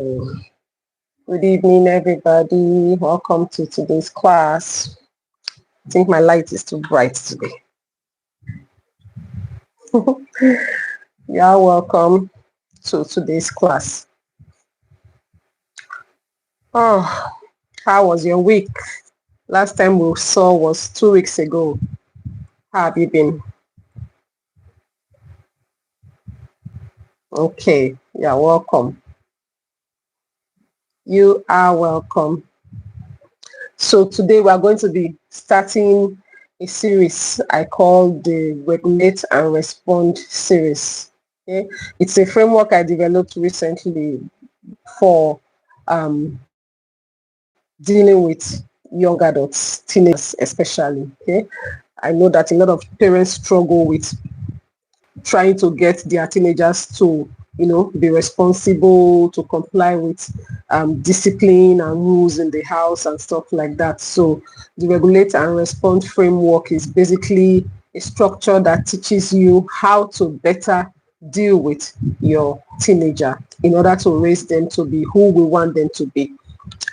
Good evening, everybody. Welcome to today's class. I think my light is too bright today. You're welcome to today's class. Oh, how was your week? Last time we saw was 2 weeks ago. How have you been? Okay, you're welcome. You are welcome. So today we are going to be starting a series I call the Regulate and Respond series. Okay? It's a framework I developed recently for dealing with young adults, teenagers especially. Okay? I know that a lot of parents struggle with trying to get their teenagers to be responsible, to comply with discipline and rules in the house and stuff like that. So the Regulate and Respond framework is basically a structure that teaches you how to better deal with your teenager in order to raise them to be who we want them to be.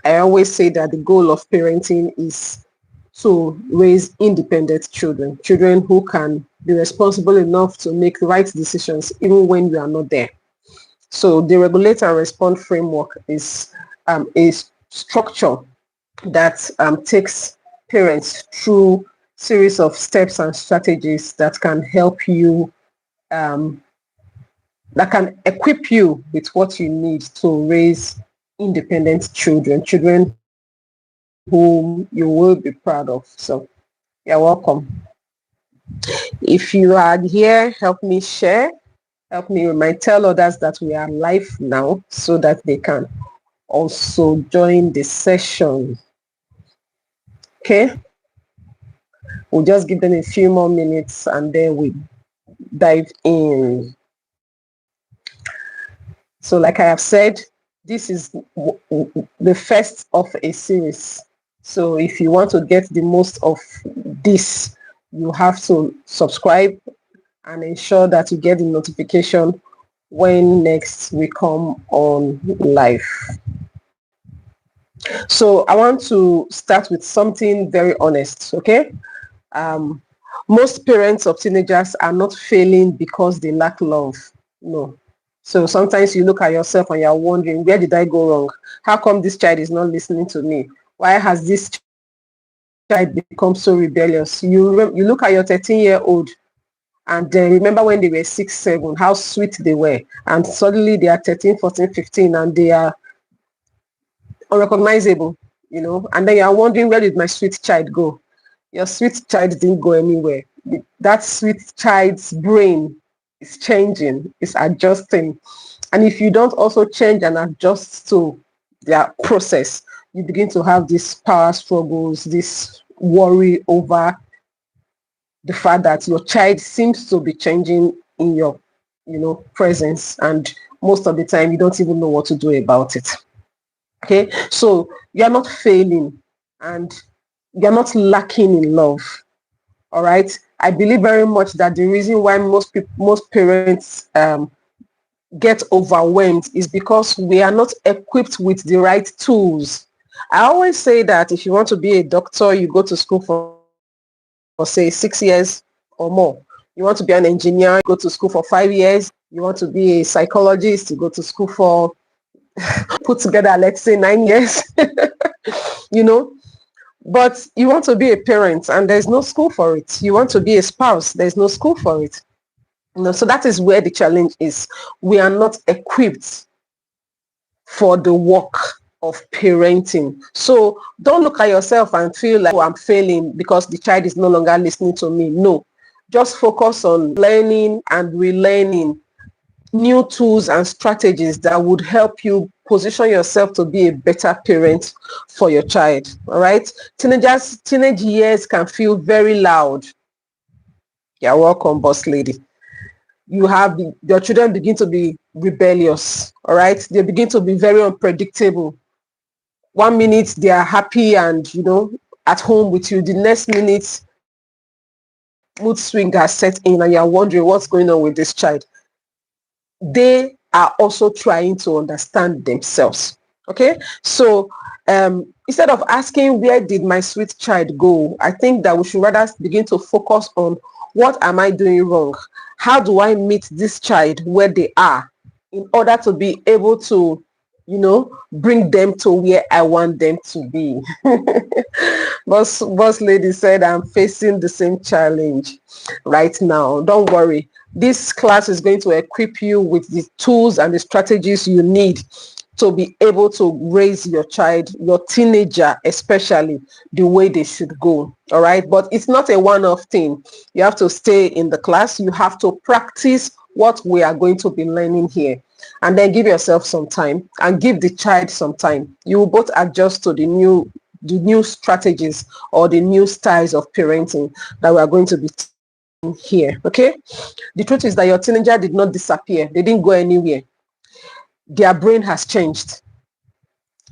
I always say that the goal of parenting is to raise independent children who can be responsible enough to make right decisions even when you are not there. So the Regulate and Respond framework is a structure that takes parents through series of steps and strategies that can help you, that can equip you with what you need to raise independent children whom you will be proud of. So you're welcome. If you are here, help me share. Help me remind, tell others that we are live now so that they can also join the session. Okay? We'll just give them a few more minutes and then we dive in. So like I have said, this is the first of a series. So if you want to get the most of this, you have to subscribe and ensure that you get the notification when next we come on live. So I want to start with something very honest, okay? Most parents of teenagers are not failing because they lack love. No. So sometimes you look at yourself and you're wondering, where did I go wrong? How come this child is not listening to me? Why has this child become so rebellious? You look at your 13-year-old and remember when they were 6, 7, how sweet they were. And suddenly they are 13, 14, 15 and they are unrecognizable, and then you are wondering, where did my sweet child go? Your sweet child didn't go anywhere. That sweet child's brain is changing, is adjusting. And if you don't also change and adjust to their process, you begin to have these power struggles, this worry over the fact that your child seems to be changing in your, presence. And most of the time, you don't even know what to do about it. Okay, so you're not failing and you're not lacking in love. All right. I believe very much that the reason why most parents get overwhelmed is because we are not equipped with the right tools. I always say that if you want to be a doctor, you go to school for say 6 years or more. You want to be an engineer, you go to school for 5 years. You want to be a psychologist, you go to school for put together, let's say 9 years, but you want to be a parent and there's no school for it. You want to be a spouse, there's no school for it. So that is where the challenge is. We are not equipped for the work of parenting. So don't look at yourself and feel like, oh, I'm failing because the child is no longer listening to me. No, just focus on learning and relearning new tools and strategies that would help you position yourself to be a better parent for your child. All right. Teenage years can feel very loud. You're welcome, boss lady. Your children begin to be rebellious. All right. They begin to be very unpredictable. 1 minute they are happy and, at home with you. The next minute mood swing has set in and you're wondering what's going on with this child. They are also trying to understand themselves. Okay, so instead of asking where did my sweet child go, I think that we should rather begin to focus on what am I doing wrong? How do I meet this child where they are in order to be able to, bring them to where I want them to be. Boss lady said, I'm facing the same challenge right now. Don't worry. This class is going to equip you with the tools and the strategies you need to be able to raise your child, your teenager especially, the way they should go. All right. But it's not a one-off thing. You have to stay in the class. You have to practice what we are going to be learning here. And then give yourself some time and give the child some time. You will both adjust to the new strategies or the new styles of parenting that we are going to be here. Okay. The truth is that your teenager did not disappear. They didn't go anywhere. Their brain has changed.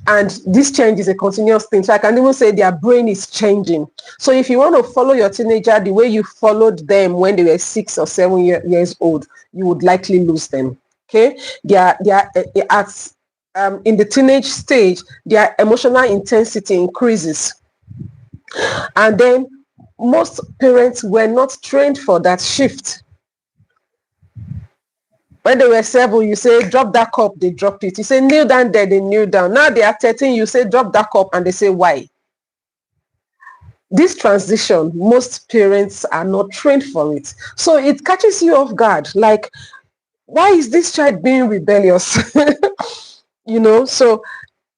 And this change is a continuous thing. So I can even say their brain is changing. So if you want to follow your teenager the way you followed them when they were 6 or 7 years old, you would likely lose them. Okay, they are at in the teenage stage, their emotional intensity increases, and then most parents were not trained for that shift. When they were 7, you say drop that cup, they drop it. You say kneel down there, they kneel down. Now they are 13, you say drop that cup, and they say why. This transition, most parents are not trained for it, so it catches you off guard. Like, why is this child being rebellious? So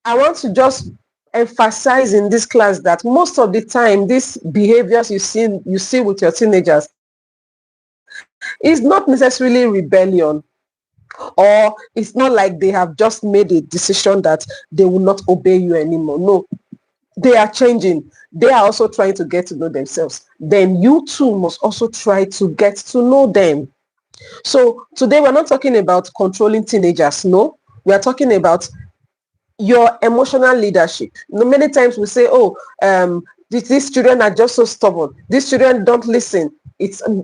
I want to just emphasize in this class that most of the time these behaviors you see with your teenagers is not necessarily rebellion, or it's not like they have just made a decision that they will not obey you anymore. No, they are changing. They are also trying to get to know themselves. Then you too must also try to get to know them. So today we're not talking about controlling teenagers. No, we are talking about your emotional leadership. Many times we say, these children are just so stubborn. These children don't listen.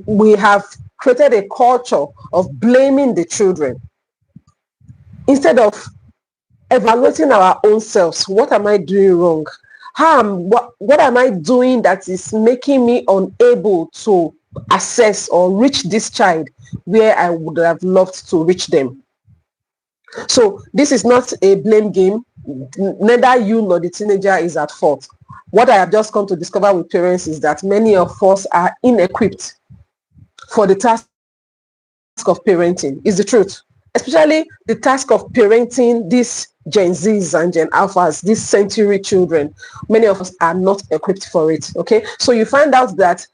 We have created a culture of blaming the children instead of evaluating our own selves. What am I doing wrong? What am I doing that is making me unable to access or reach this child where I would have loved to reach them? So this is not a blame game. Neither you nor the teenager is at fault. What I have just come to discover with parents is that many of us are inequipped for the task of parenting. Is the truth. Especially the task of parenting these Gen Zs and Gen Alphas, these century children. Many of us are not equipped for it. Okay, so you find out that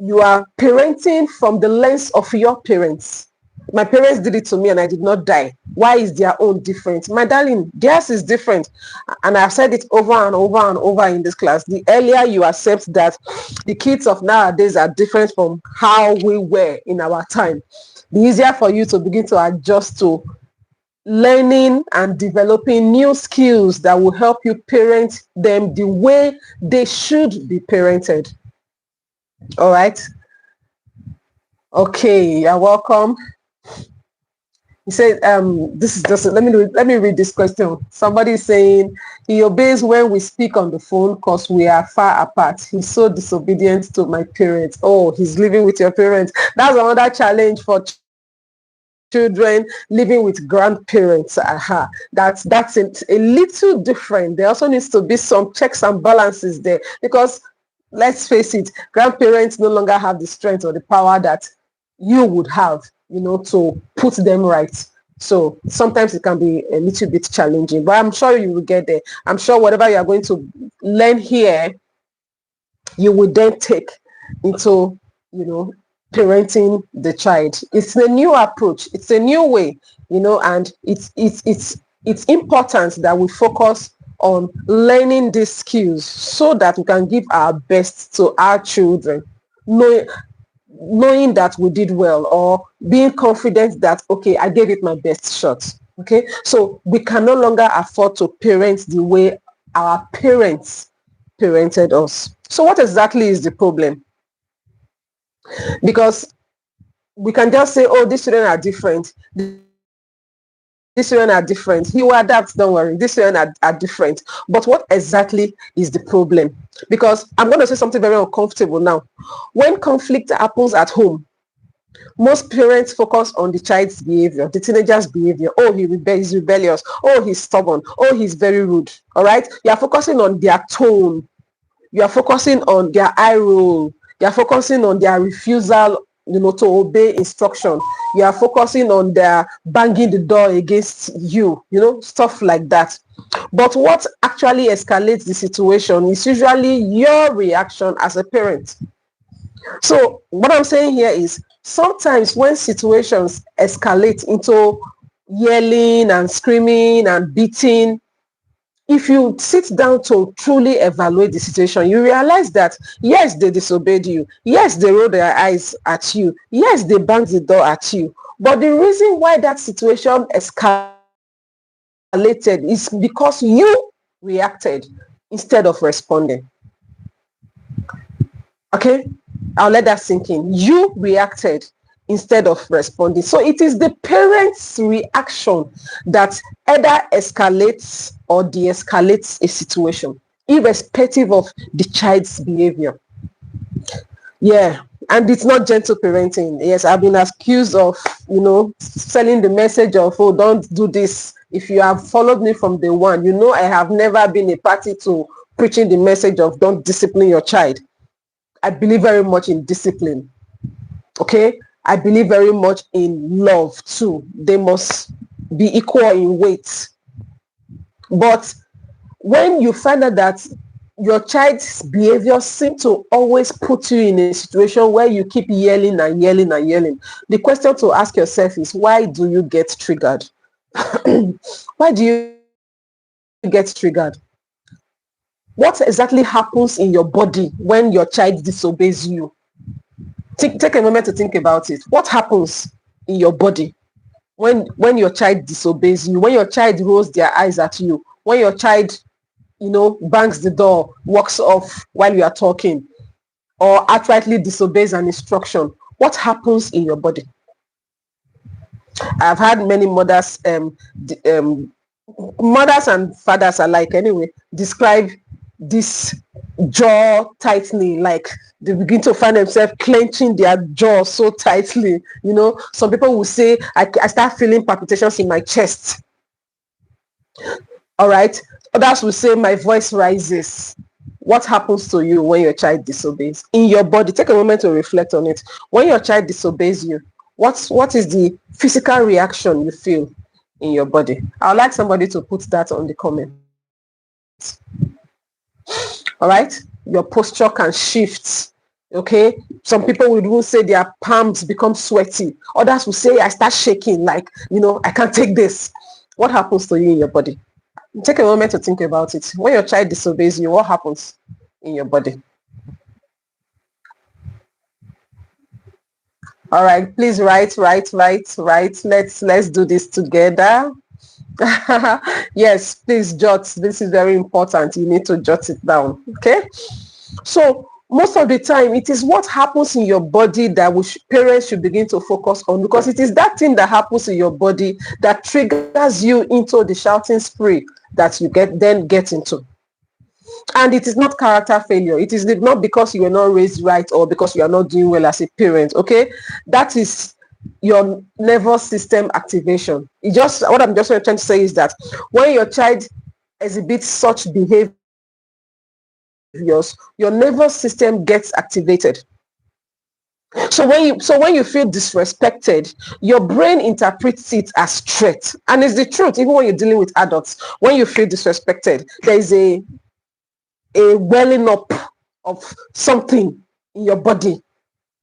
you are parenting from the lens of your parents. My parents did it to me and I did not die. Why is their own different? My darling, theirs is different. And I've said it over and over and over in this class. The earlier you accept that the kids of nowadays are different from how we were in our time, the easier for you to begin to adjust to learning and developing new skills that will help you parent them the way they should be parented. All right. Okay, you're welcome. He said, this is just, let me read this question. Somebody is saying, he obeys when we speak on the phone because we are far apart. He's so disobedient to my parents. Oh, he's living with your parents. That's another challenge for children living with grandparents. That's a little different. There also needs to be some checks and balances there, because let's face it, grandparents no longer have the strength or the power that you would have, to put them right. So sometimes it can be a little bit challenging, but I'm sure you will get there. I'm sure whatever you are going to learn here, you will then take into, parenting the child. It's a new approach. It's a new way, and it's important that we focus on learning these skills so that we can give our best to our children, knowing that we did well, or being confident that, okay, I gave it my best shot. Okay, so we can no longer afford to parent the way our parents parented us. So what exactly is the problem? Because we can just say, oh, these children are different. These children are different. He will adapt, don't worry. These children are different. But what exactly is the problem? Because I'm going to say something very uncomfortable now. When conflict happens at home, most parents focus on the child's behavior, the teenager's behavior. Oh, he's rebellious. Oh, he's stubborn. Oh, he's very rude. All right. You are focusing on their tone. You are focusing on their eye roll. You are focusing on their refusal, to obey instruction. You are focusing on their banging the door against you, stuff like that. But what actually escalates the situation is usually your reaction as a parent. So what I'm saying here is sometimes when situations escalate into yelling and screaming and beating, if you sit down to truly evaluate the situation, you realize that yes, they disobeyed you. Yes, they rolled their eyes at you. Yes, they banged the door at you. But the reason why that situation escalated is because you reacted instead of responding. Okay? I'll let that sink in. You reacted instead of responding. So it is the parent's reaction that either escalates or de-escalates a situation, irrespective of the child's behavior. Yeah. And it's not gentle parenting. Yes, I've been accused of, selling the message of, oh, don't do this. If you have followed me from day one, I have never been a party to preaching the message of don't discipline your child. I believe very much in discipline. Okay? I believe very much in love too. They must be equal in weight. But when you find out that your child's behavior seems to always put you in a situation where you keep yelling and yelling and yelling, the question to ask yourself is, why do you get triggered? Why do you get triggered? What exactly happens in your body when your child disobeys you? Take a moment to think about it. What happens in your body when your child disobeys you, when your child rolls their eyes at you, when your child, bangs the door, walks off while you are talking, or outrightly disobeys an instruction? What happens in your body? I've had many mothers, mothers and fathers alike anyway, describe this jaw tightening, like they begin to find themselves clenching their jaw so tightly. Some people will say, I start feeling palpitations in my chest. All right. Others will say, my voice rises. What happens to you when your child disobeys? In your body, take a moment to reflect on it. When your child disobeys you, what is the physical reaction you feel in your body? I would like somebody to put that on the comment. All right, your posture can shift. Okay, some people would even say their palms become sweaty. Others will say, I start shaking, like, I can't take this. What happens to you in your body? Take a moment to think about it. When your child disobeys you, what happens in your body? All right, please write. Let's do this together. Yes, please jot. This is very important. You need to jot it down. Okay. So most of the time, it is what happens in your body that parents should begin to focus on, because it is that thing that happens in your body that triggers you into the shouting spree that you get into. And it is not character failure. It is not because you were not raised right or because you are not doing well as a parent. Okay, that is your nervous system activation. What I'm just trying to say is that when your child exhibits such behaviors, your nervous system gets activated. So when you feel disrespected, your brain interprets it as threat. And it's the truth, even when you're dealing with adults. When you feel disrespected, there is a welling up of something in your body.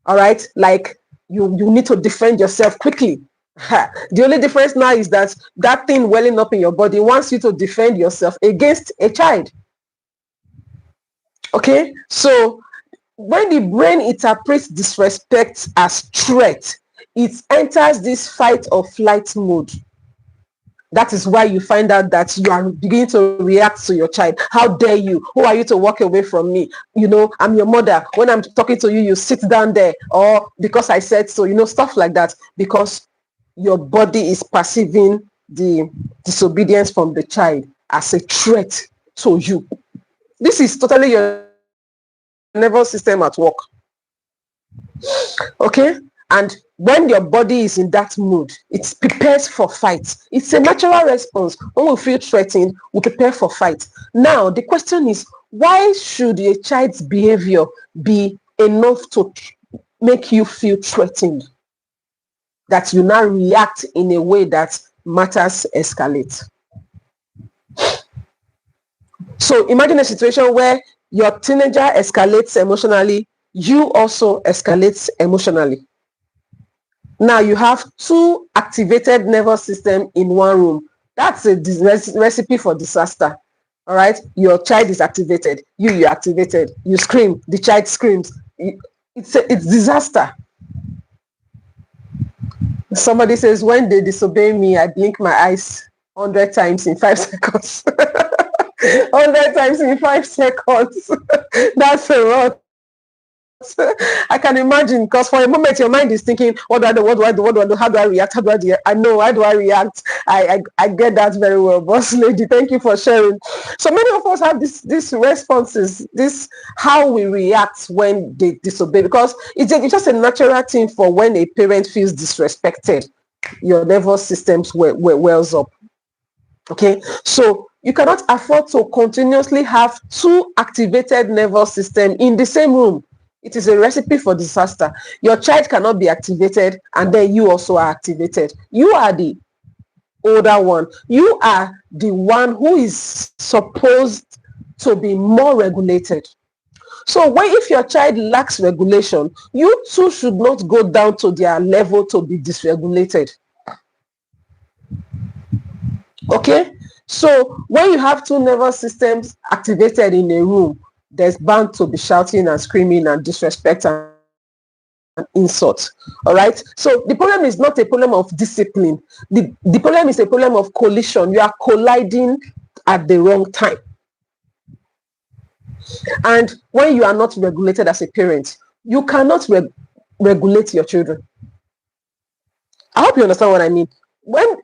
All right, like you need to defend yourself quickly. The only difference now is that thing welling up in your body wants you to defend yourself against a child. Okay, so when the brain interprets disrespect as threat, it enters this fight or flight mode. That is why you find out that you are beginning to react to your child. How dare you? Who are you to walk away from me? I'm your mother. When I'm talking to you, you sit down there. Or because I said so, stuff like that. Because your body is perceiving the disobedience from the child as a threat to you. This is totally your nervous system at work. Okay? And when your body is in that mood, it prepares for fight. It's a natural response. When we feel threatened, we prepare for fight. Now, the question is, why should a child's behavior be enough to make you feel threatened, that you now react in a way that matters escalate? So imagine a situation where your teenager escalates emotionally, you also escalate emotionally. Now you have two activated nervous system in one room. That's a recipe for disaster. All right, your child is activated, you're activated, you scream, the child screams. It's disaster. Somebody says, when they disobey me, I blink my eyes 100 times in 5 seconds. 100 times in 5 seconds. That's a lot. I can imagine, because for a moment your mind is thinking, what do I do? What do I do? What do I do? How do I react? How do I do? I know, how do I react? I get that very well, boss lady. Thank you for sharing. So many of us have these responses, this how we react when they disobey, because it's just a natural thing for when a parent feels disrespected. Your nervous systems wells up. Okay, so you cannot afford to continuously have two activated nervous systems in the same room. It is a recipe for disaster. Your child cannot be activated and then you also are activated. You are the older one. You are the one who is supposed to be more regulated. So if your child lacks regulation, you too should not go down to their level to be dysregulated. Okay? So when you have two nervous systems activated in a room, there's bound to be shouting and screaming and disrespect and insult. All right. So the problem is not a problem of discipline. The problem is a problem of collision. You are colliding at the wrong time. And when you are not regulated as a parent, you cannot regulate your children. I hope you understand what I mean. When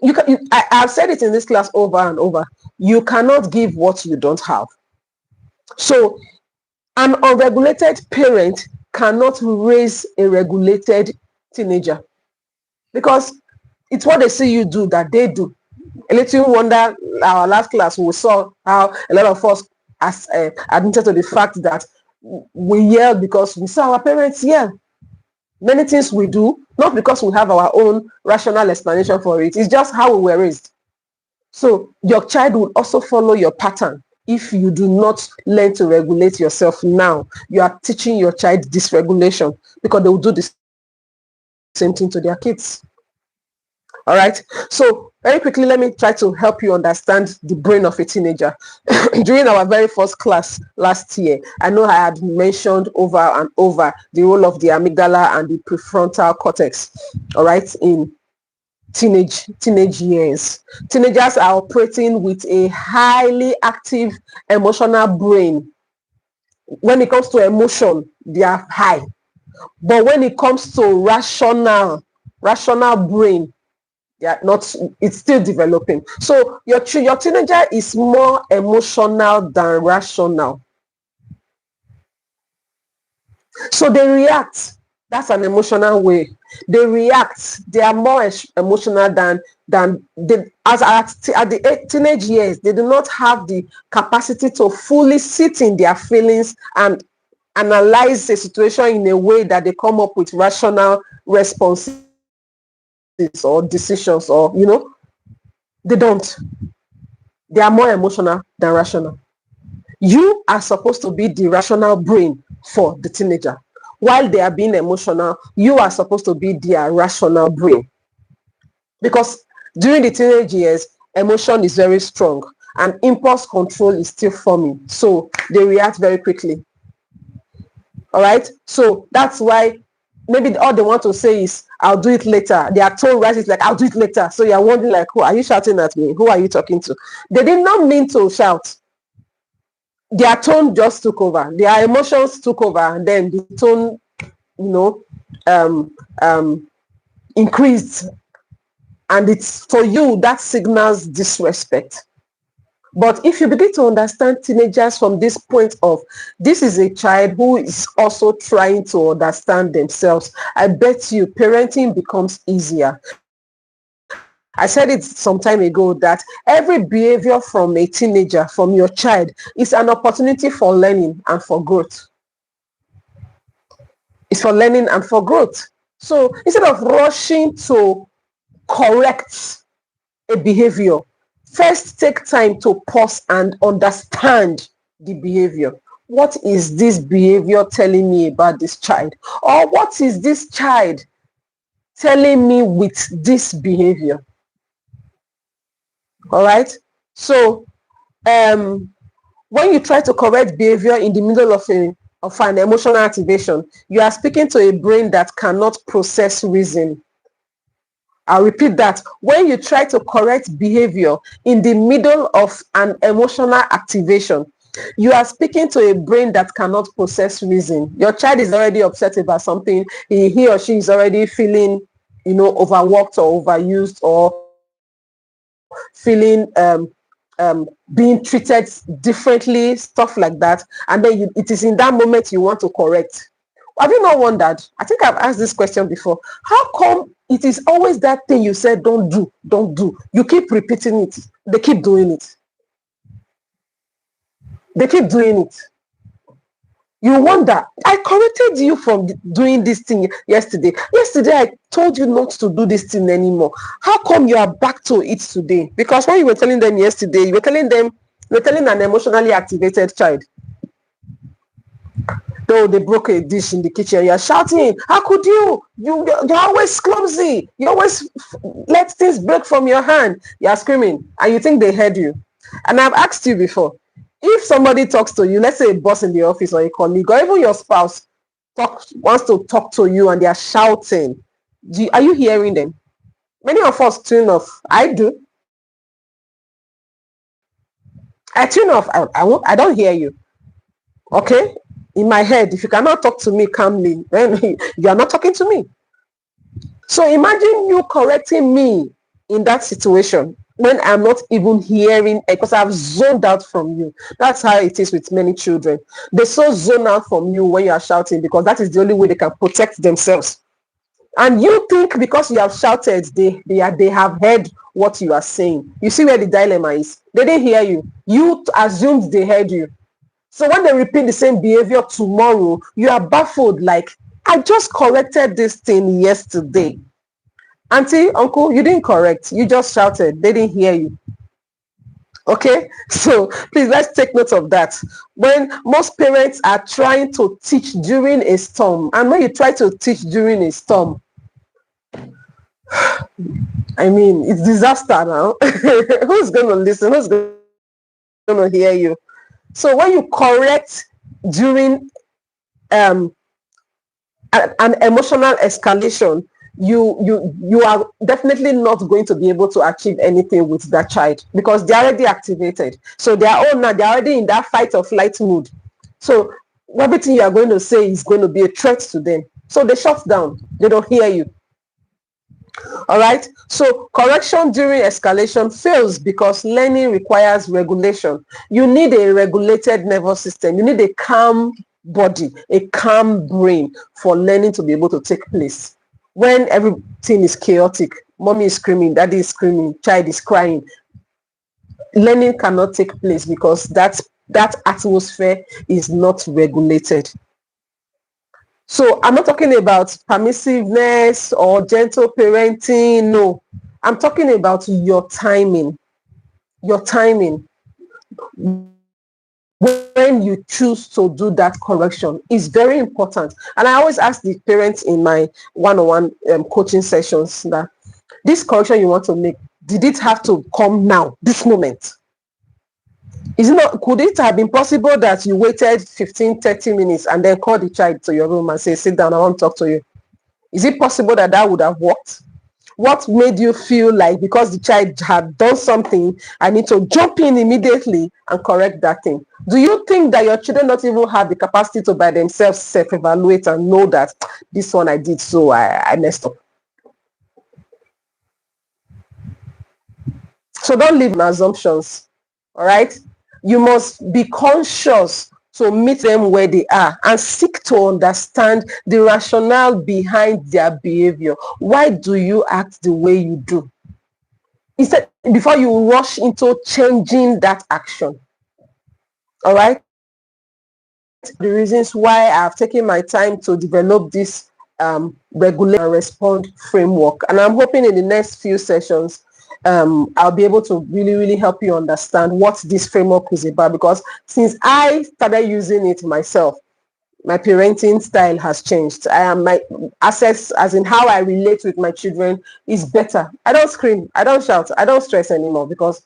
I've said it in this class over and over. You cannot give what you don't have. So an unregulated parent cannot raise a regulated teenager, because it's what they see you do that they do. A little wonder, our last class we saw how a lot of us admitted to the fact that we yell because we saw our parents yell. Many things we do, not because we have our own rational explanation for it. It's just how we were raised. So your child will also follow your pattern. If you do not learn to regulate yourself now, you are teaching your child dysregulation, because they will do the same thing to their kids. All right. So very quickly, let me try to help you understand the brain of a teenager. During our very first class last year, I know I had mentioned over and over the role of the amygdala and the prefrontal cortex. All right. In teenage years, teenagers are operating with a highly active emotional brain. When it comes to emotion, they are high, but when it comes to rational brain, they are not. It's still developing. So your teenager is more emotional than rational. So they react. That's an emotional way. They react. They are more emotional than they, at the teenage years. They do not have the capacity to fully sit in their feelings and analyze the situation in a way that they come up with rational responses or decisions, or they don't. They are more emotional than rational. You are supposed to be the rational brain for the teenager. While they are being emotional, you are supposed to be their rational brain. Because during the teenage years, emotion is very strong and impulse control is still forming. So they react very quickly. All right. So that's why maybe all they want to say is, I'll do it later. Their tone rises like, I'll do it later. So you're wondering like, who are you shouting at me? Who are you talking to? They did not mean to shout. Their tone just took over. Their emotions took over, and then the tone, increased, And it's for you that signals disrespect. But if you begin to understand teenagers from this point of, this is a child who is also trying to understand themselves, I bet you parenting becomes easier. I said it some time ago that every behavior from a teenager, from your child, is an opportunity for learning and for growth. It's for learning and for growth. So instead of rushing to correct a behavior, first take time to pause and understand the behavior. What is this behavior telling me about this child? Or what is this child telling me with this behavior? All right. So when you try to correct behavior in the middle of an emotional activation, you are speaking to a brain that cannot process reason. I'll repeat that. When you try to correct behavior in the middle of an emotional activation, you are speaking to a brain that cannot process reason. Your child is already upset about something. He or she is already feeling, overworked or overused, or feeling being treated differently, stuff like that. And then it is in that moment you want to correct. Have you not wondered? I think I've asked this question before. How come it is always that thing you said don't do? You keep repeating it. They keep doing it. They keep doing it. You wonder, I corrected you from doing this thing yesterday. Yesterday, I told you not to do this thing anymore. How come you are back to it today? Because when you were telling them yesterday, you were telling an emotionally activated child. Though they broke a dish in the kitchen, you're shouting, how could you? You're always clumsy. You always let things break from your hand. You're screaming, and you think they heard you. And I've asked you before, if somebody talks to you, let's say a boss in the office or a colleague, or even your spouse wants to talk to you and they are shouting, are you hearing them? Many of us tune off. I do. I tune off. I don't hear you. Okay? In my head, if you cannot talk to me calmly, then you are not talking to me. So imagine you correcting me in that situation when I'm not even hearing, because I've zoned out from you. That's how it is with many children. They so zone out from you when you are shouting, because that is the only way they can protect themselves. And you think because you have shouted, they have heard what you are saying. You see where the dilemma is. They didn't hear you. You assumed they heard you. So when they repeat the same behavior tomorrow, you are baffled, like, I just corrected this thing yesterday. Auntie, uncle, you didn't correct. You just shouted. They didn't hear you. Okay? So please, let's take note of that. When most parents are trying to teach during a storm, and when you try to teach during a storm, I mean, it's disaster now. Who's going to listen? Who's going to hear you? So when you correct during an emotional escalation, you are definitely not going to be able to achieve anything with that child, because they're already activated. So they're already in that fight or flight mood. So everything you are going to say is going to be a threat to them. So they shut down. They don't hear you. All right. So correction during escalation fails because learning requires regulation. You need a regulated nervous system. You need a calm body, a calm brain for learning to be able to take place. When everything is chaotic, mommy is screaming, daddy is screaming, child is crying, learning cannot take place because that atmosphere is not regulated. So I'm not talking about permissiveness or gentle parenting. No, I'm talking about your timing. Your timing. When you choose to do that correction is very important. And I always ask the parents in my one-on-one coaching sessions that this correction you want to make, did it have to come now, this moment? Could it have been possible that you waited 15-30 minutes and then called the child to your room and say, sit down, I want to talk to you? Is it possible that would have worked? What made you feel like because the child had done something, I need to jump in immediately and correct that thing? Do you think that your children not even have the capacity to by themselves self-evaluate and know that this one I did, so I messed up? So don't live on assumptions. All right. You must be conscious to meet them where they are and seek to understand the rationale behind their behavior. Why do you act the way you do? Instead, before you rush into changing that action. All right. The reasons why I've taken my time to develop this regulate and respond framework. And I'm hoping in the next few sessions, I'll be able to really help you understand what this framework is about, because since I started using it myself, my parenting style has changed. My access, as in how I relate with my children, is better. I don't scream, I don't shout, I don't stress anymore, because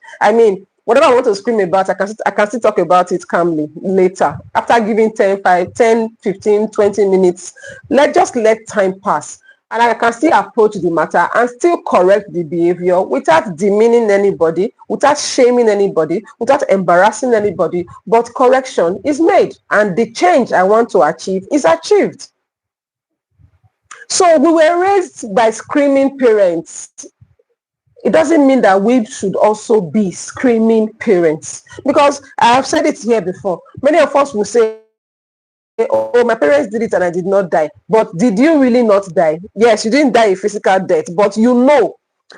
whatever I want to scream about, I can still talk about it calmly later. After giving 10, 15, 20 minutes, just let time pass. And I can still approach the matter and still correct the behavior without demeaning anybody, without shaming anybody, without embarrassing anybody. But correction is made and the change I want to achieve is achieved. So we were raised by screaming parents. It doesn't mean that we should also be screaming parents, because I have said it here before. Many of us will say, oh, my parents did it and I did not die. But did you really not die? Yes, you didn't die a physical death, but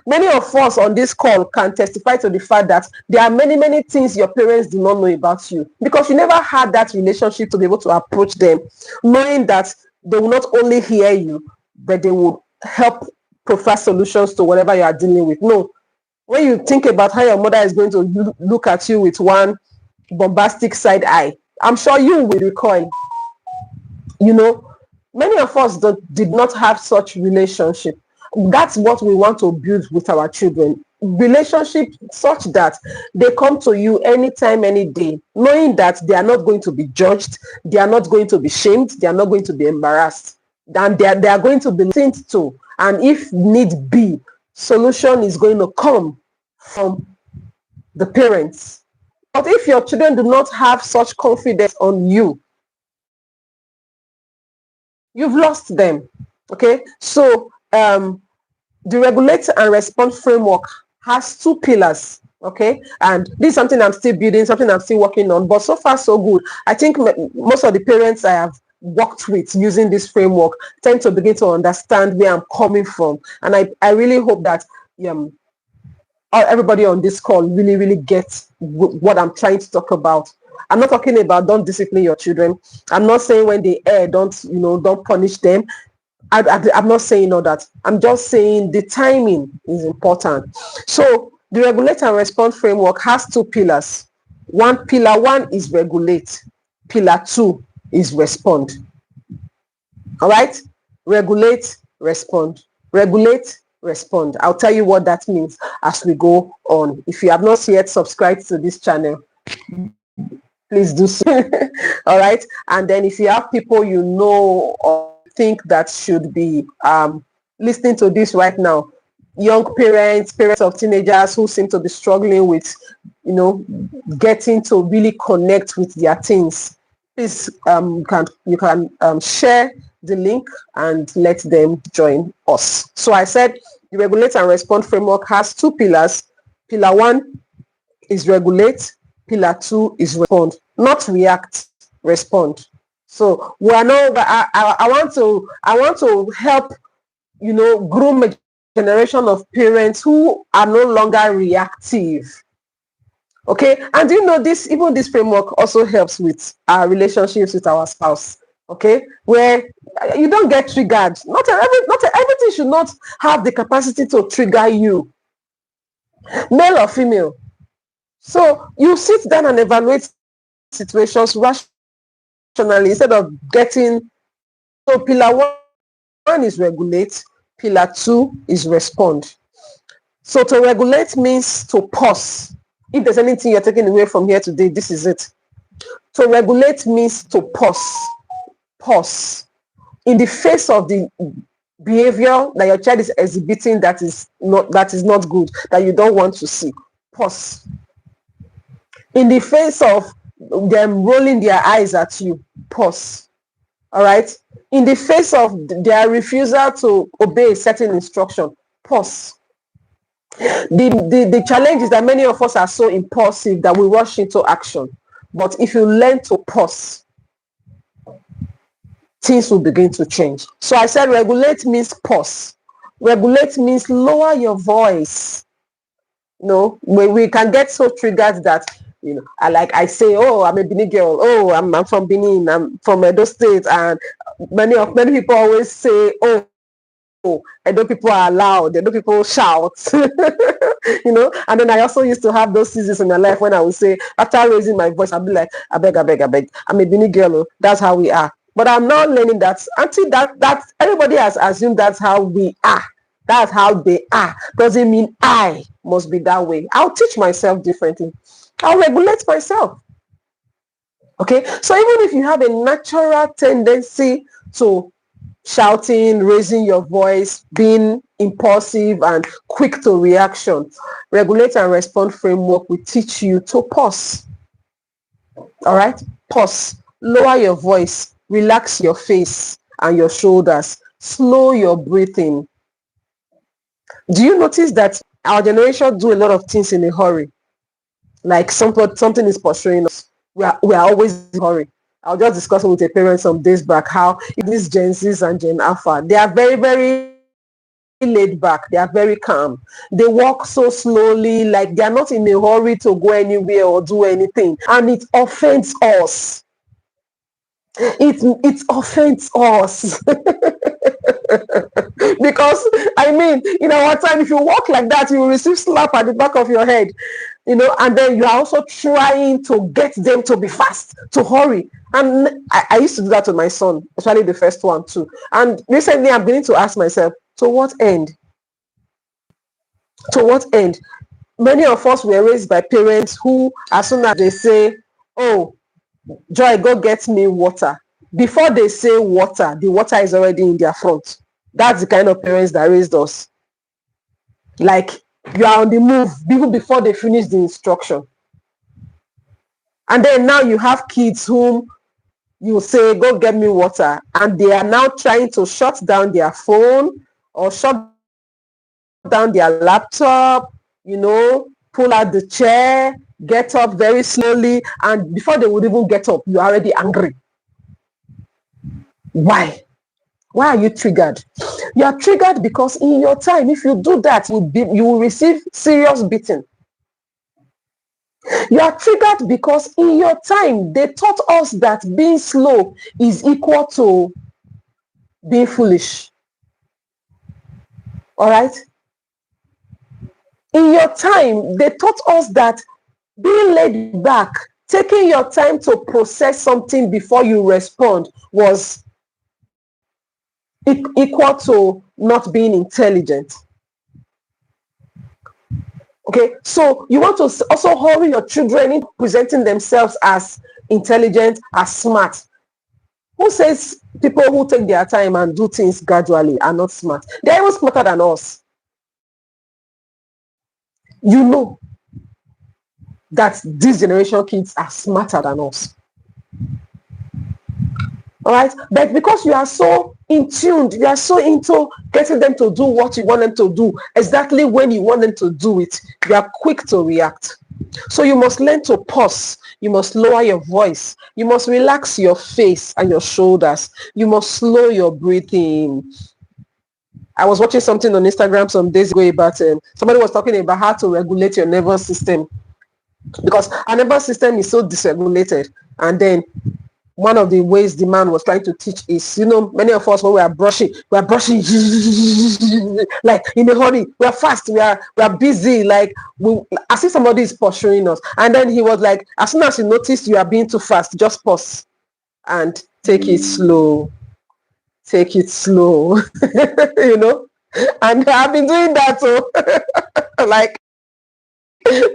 many of us on this call can testify to the fact that there are many things your parents do not know about you, because you never had that relationship to be able to approach them, knowing that they will not only hear you, but they will help provide solutions to whatever you are dealing with. No, when you think about how your mother is going to look at you with one bombastic side eye, I'm sure you will recoil. Many of us did not have such relationship. That's what we want to build with our children. Relationship such that they come to you anytime, any day, knowing that they are not going to be judged, they are not going to be shamed, they are not going to be embarrassed, and they are going to be listened to. And if need be, solution is going to come from the parents. But if your children do not have such confidence on you, you've lost them. Okay, so the regulate and respond framework has two pillars. Okay, and this is something I'm still building, something I'm still working on, but so far so good. I think most of the parents I have worked with using this framework tend to begin to understand where I'm coming from, and I really hope that everybody on this call really gets what I'm trying to talk about. I'm not talking about don't discipline your children. I'm not saying when they err, don't punish them. I'm not saying all that. I'm just saying the timing is important. So the regulate and respond framework has two pillars. Pillar one is regulate. Pillar two is respond. All right? Regulate, respond. Regulate, respond. I'll tell you what that means as we go on. If you have not yet subscribed to this channel, please do so. All right? And then if you have people you know or think that should be listening to this right now, young parents of teenagers who seem to be struggling with, getting to really connect with their teens, please you can share the link and let them join us. So I said the regulate and respond framework has two pillars. Pillar one is regulate. Pillar two is respond. Not react, respond. So we are not. I want to help groom a generation of parents who are no longer reactive. Okay, and this framework also helps with our relationships with our spouse. Okay, where you don't get triggered. Not everything should not have the capacity to trigger you, male or female. So you sit down and evaluate situations rationally instead of getting. So pillar one is regulate. Pillar two is respond. So to regulate means to pause. If there's anything you're taking away from here today, this is it. To regulate means to pause in the face of the behavior that your child is exhibiting that is not good, that you don't want to see. Pause. In the face of them rolling their eyes at you, pause. All right. In the face of their refusal to obey a certain instruction, pause. The challenge is that many of us are so impulsive that we rush into action. But if you learn to pause, things will begin to change. So I said regulate means pause. Regulate means lower your voice. We can get so triggered that I say, oh, I'm a Benin girl, oh, I'm from Benin, I'm from Edo State, and many people always say, oh, Edo people are loud, Edo people shout. And then I also used to have those seasons in my life when I would say, after raising my voice, I'd be like, I beg, I'm a Benin girl, that's how we are. But I'm now learning that until that everybody has assumed that's how we are. That's how they are. Doesn't mean I must be that way. I'll teach myself differently. I'll regulate myself. Okay. So even if you have a natural tendency to shouting, raising your voice, being impulsive and quick to reaction, regulate and respond framework will teach you to pause. All right. Pause. Lower your voice. Relax your face and your shoulders. Slow your breathing. Do you notice that our generation do a lot of things in a hurry? Like something is pursuing us. We are always in a hurry. I was just discussing with a parent some days back how these Gen Zs and Gen Alpha, they are very, very laid back. They are very calm. They walk so slowly, like they are not in a hurry to go anywhere or do anything. And it offends us. It offends us. Because in our time, if you walk like that, you will receive slap at the back of your head, and then you are also trying to get them to be fast, to hurry. And I used to do that to my son, especially the first one too. And recently I'm beginning to ask myself, to what end? To what end? Many of us were raised by parents who, as soon as they say, oh, Joy, go get me water, before they say water, the water is already in their front. That's the kind of parents that raised us. Like, you are on the move even before they finish the instruction. And then now you have kids whom you say, go get me water, and they are now trying to shut down their phone or shut down their laptop, pull out the chair, get up very slowly, and before they would even get up, you're already angry. Why? Why are you triggered? You are triggered because in your time, if you do that, you will receive serious beating. You are triggered because in your time, they taught us that being slow is equal to being foolish. All right? In your time, they taught us that being laid back, taking your time to process something before you respond was equal to not being intelligent. Okay, so you want to also hurry your children in presenting themselves as intelligent, as smart. Who says people who take their time and do things gradually are not smart? They're even smarter than us. You know that this generation kids are smarter than us. All right, but because you are so in tuned, you are so into getting them to do what you want them to do, exactly when you want them to do it, you are quick to react. So you must learn to pause. You must lower your voice. You must relax your face and your shoulders. You must slow your breathing. I was watching something on Instagram some days ago about somebody was talking about how to regulate your nervous system, because our nervous system is so dysregulated. And then one of the ways the man was trying to teach is, many of us, when we are brushing like in a hurry, we are fast, we are busy, like as if somebody is pursuing us. And then he was like, as soon as you notice you are being too fast, just pause and take it slow. Take it slow. And I've been doing that too. Like,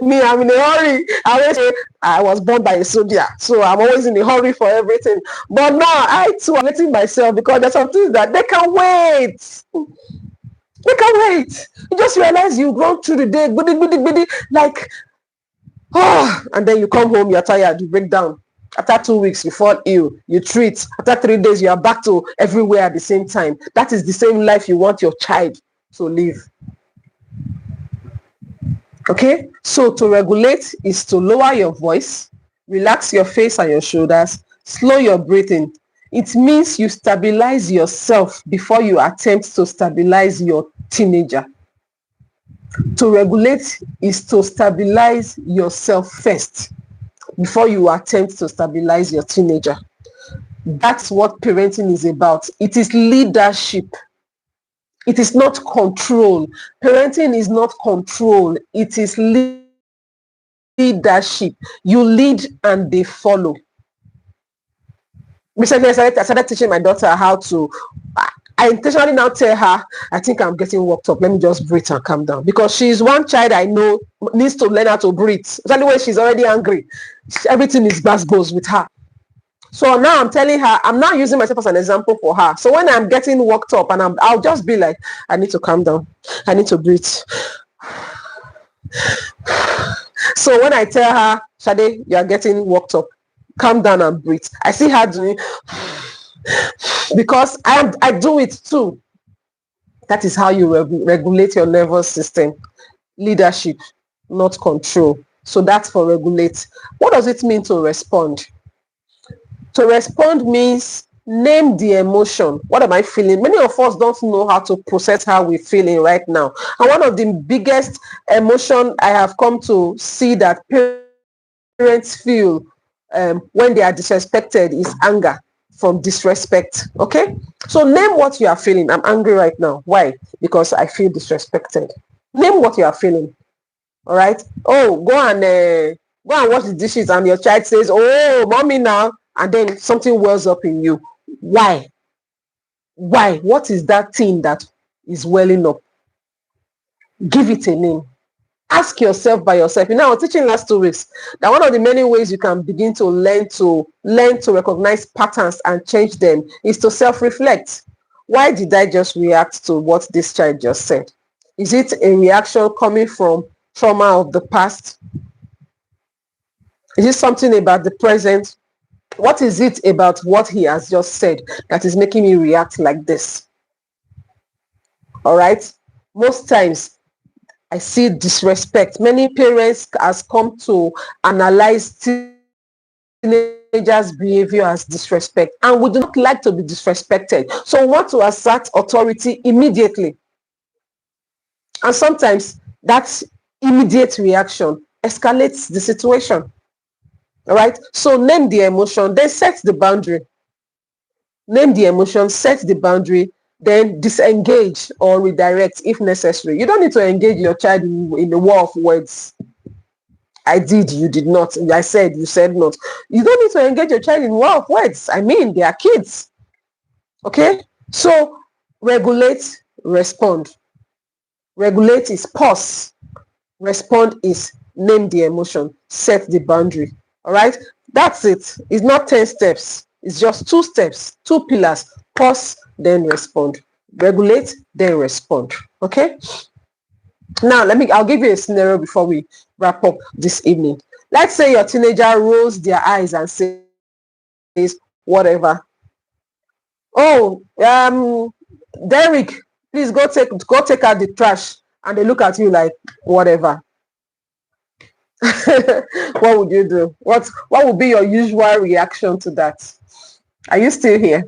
me, I'm in a hurry. I always say I was born by a soldier, so I'm always in a hurry for everything. But now I too am letting myself, because there's some things that they can wait. They can wait. You just realize you've gone through the day, goody, like, and then you come home, you're tired, you break down. After 2 weeks, you fall ill, you treat. After 3 days, you are back to everywhere at the same time. That is the same life you want your child to live. Okay, so to regulate is to lower your voice, relax your face and your shoulders, slow your breathing. It means you stabilize yourself before you attempt to stabilize your teenager. To regulate is to stabilize yourself first before you attempt to stabilize your teenager. That's what parenting is about. It is leadership. It is not control. Parenting is not control. It is leadership. You lead and they follow. Recently, I started teaching my daughter how to. I intentionally now tell her, I think I'm getting worked up. Let me just breathe and calm down. Because she's one child I know needs to learn how to breathe. Especially when she's already angry. Everything is goes with her. So now I'm telling her, I'm not using myself as an example for her. So when I'm getting worked up and I'll just be like, I need to calm down. I need to breathe. So when I tell her, Shade, you are getting worked up, calm down and breathe. I see her doing, because I do it too. That is how you regulate your nervous system. Leadership, not control. So that's for regulate. What does it mean to respond? To respond means name the emotion. What am I feeling? Many of us don't know how to process how we're feeling right now. And one of the biggest emotion I have come to see that parents feel when they are disrespected is anger from disrespect. Okay, so name what you are feeling. I'm angry right now. Why? Because I feel disrespected. Name what you are feeling. All right. Oh, go and wash the dishes, and your child says, "Oh, mommy, now," and then something wells up in you. Why? What is that thing that is welling up? Give it a name. Ask yourself by yourself. You know, I was teaching last 2 weeks that one of the many ways you can begin to learn to recognize patterns and change them is to self-reflect. Why did I just react to what this child just said? Is it a reaction coming from trauma of the past? Is it something about the present? What is it about what he has just said that is making me react like this? All right. Most times I see disrespect. Many parents has come to analyze teenagers' behavior as disrespect, and we do not like to be disrespected. So we want to assert authority immediately. And sometimes that immediate reaction escalates the situation. All right. So name the emotion, then set the boundary. Name the emotion, set the boundary, then disengage or redirect if necessary. You don't need to engage your child in a war of words. I did, you did not. I said, you said not. You don't need to engage your child in war of words. I mean, they are kids. Okay? So regulate, respond. Regulate is pause. Respond is name the emotion, set the boundary. All right? That's it. It's not 10 steps. It's just 2 steps, 2 pillars. Pause, then respond. Regulate, then respond. Okay? Now, I'll give you a scenario before we wrap up this evening. Let's say your teenager rolls their eyes and says, whatever. Oh, Derek, please go take out the trash. And they look at you like, whatever. What would you do? What would be your usual reaction to that? Are you still here?